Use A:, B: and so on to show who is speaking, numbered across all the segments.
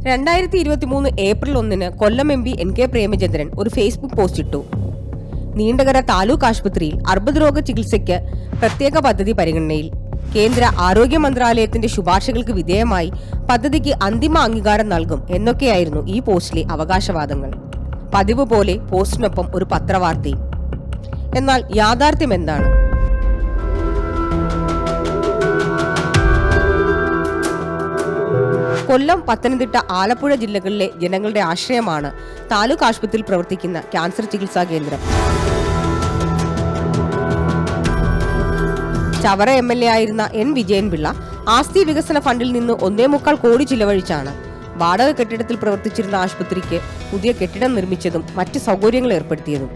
A: 2023 April 1 കൊല്ലം MP NK Premachandran ഒരു Facebook post ഇട്ടു. നീണ്ടകര താലൂക്ക് ആശുപത്രിയിൽ അർബുദരോഗ ചികിത്സയ്ക്ക് പ്രത്യേക പദ്ധതി പരിഗണനയിൽ. കേന്ദ്ര ആരോഗ്യ മന്ത്രാലയത്തിന്റെ ശുപാർശകൾക്ക് വിധേയമായി പദ്ധതിക്ക് അന്തിമ അംഗീകാരം നൽകും എന്നൊക്കെയായിരുന്നു ഈ പോസ്റ്റിലെ അവകാശവാദങ്ങൾ. പതിവ് പോലെ പോസ്റ്റിനൊപ്പം ഒരു പത്രവാർത്തയും. എന്നാൽ യാഥാർത്ഥ്യം എന്താണ്? കൊല്ലം, പത്തനംതിട്ട, ആലപ്പുഴ ജില്ലകളിലെ ജനങ്ങളുടെ ആശ്രയമാണ് താലൂക്ക് ആശുപത്രിയിൽ പ്രവർത്തിക്കുന്ന ക്യാൻസർ ചികിത്സാ കേന്ദ്രം. ചവറ MLA ആയിരുന്ന N. വിജയൻപിള്ള ആസ്തി വികസന ഫണ്ടിൽ നിന്ന് 1.25 കോടി ചിലവഴിച്ചാണ് വാടക കെട്ടിടത്തിൽ പ്രവർത്തിച്ചിരുന്ന ആശുപത്രിക്ക് പുതിയ കെട്ടിടം നിർമ്മിച്ചതും മറ്റ് സൗകര്യങ്ങൾ ഏർപ്പെടുത്തിയതും.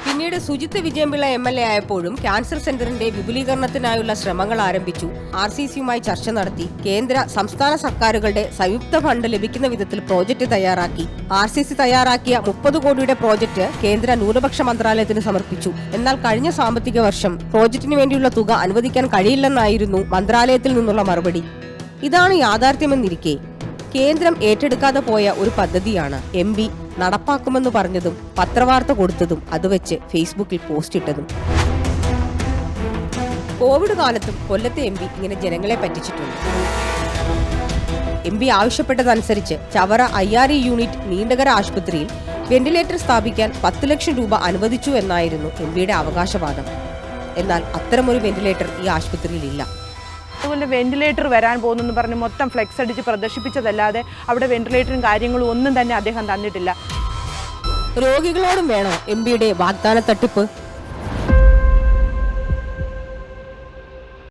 A: പിന്നീട് സുജിത്ത് വിജയൻപിള്ള MLA ആയപ്പോഴും ക്യാൻസർ സെന്ററിന്റെ വിപുലീകരണത്തിനായുള്ള ശ്രമങ്ങൾ ആരംഭിച്ചു. RCCയുമായി ചർച്ച നടത്തി. കേന്ദ്ര സംസ്ഥാന സർക്കാരുകളുടെ സംയുക്ത ഫണ്ട് ലഭിക്കുന്ന വിധത്തിൽ പ്രോജക്റ്റ് തയ്യാറാക്കി. RCC തയ്യാറാക്കിയ 30 കോടിയുടെ പ്രോജക്റ്റ് കേന്ദ്ര ന്യൂനപക്ഷ മന്ത്രാലയത്തിന് സമർപ്പിച്ചു. എന്നാൽ കഴിഞ്ഞ സാമ്പത്തിക വർഷം പ്രോജക്റ്റിന് വേണ്ടിയുള്ള തുക അനുവദിക്കാൻ കഴിയില്ലെന്നായിരുന്നു മന്ത്രാലയത്തിൽ നിന്നുള്ള മറുപടി. ഇതാണ് യാഥാർത്ഥ്യമെന്നിരിക്കെ കേന്ദ്രം ഏറ്റെടുക്കാതെ പോയ ഒരു പദ്ധതിയാണ് MP നടപ്പാക്കുമെന്ന് പറഞ്ഞതും പത്രവാർത്ത കൊടുത്തതും അതുവെച്ച് ഫേസ്ബുക്കിൽ പോസ്റ്റ് ഇട്ടതും. കോവിഡ് കാലത്തും കൊല്ലത്തെ MP ഇങ്ങനെ ജനങ്ങളെ പറ്റിച്ചിട്ടുണ്ട്. MP ആവശ്യപ്പെട്ടതനുസരിച്ച് ചവറ IRE യൂണിറ്റ് നീണ്ടകര ആശുപത്രിയിൽ വെന്റിലേറ്റർ സ്ഥാപിക്കാൻ 10 ലക്ഷം രൂപ അനുവദിച്ചു എന്നായിരുന്നു MPയുടെ അവകാശവാദം. എന്നാൽ അത്തരമൊരു വെന്റിലേറ്റർ ഈ ആശുപത്രിയിലില്ല.
B: അതുപോലെ വെന്റിലേറ്റർ വരാൻ പോകുന്നെന്ന് പറഞ്ഞ് മൊത്തം ഫ്ലെക്സ് അടിച്ച് പ്രദർശിപ്പിച്ചതല്ലാതെ അവിടെ വെന്റിലേറ്ററും കാര്യങ്ങളും ഒന്നും തന്നെ അദ്ദേഹം തന്നിട്ടില്ല.
A: രോഗികളോടും വേണോ MPയുടെ വാഗ്ദാന തട്ടിപ്പ്?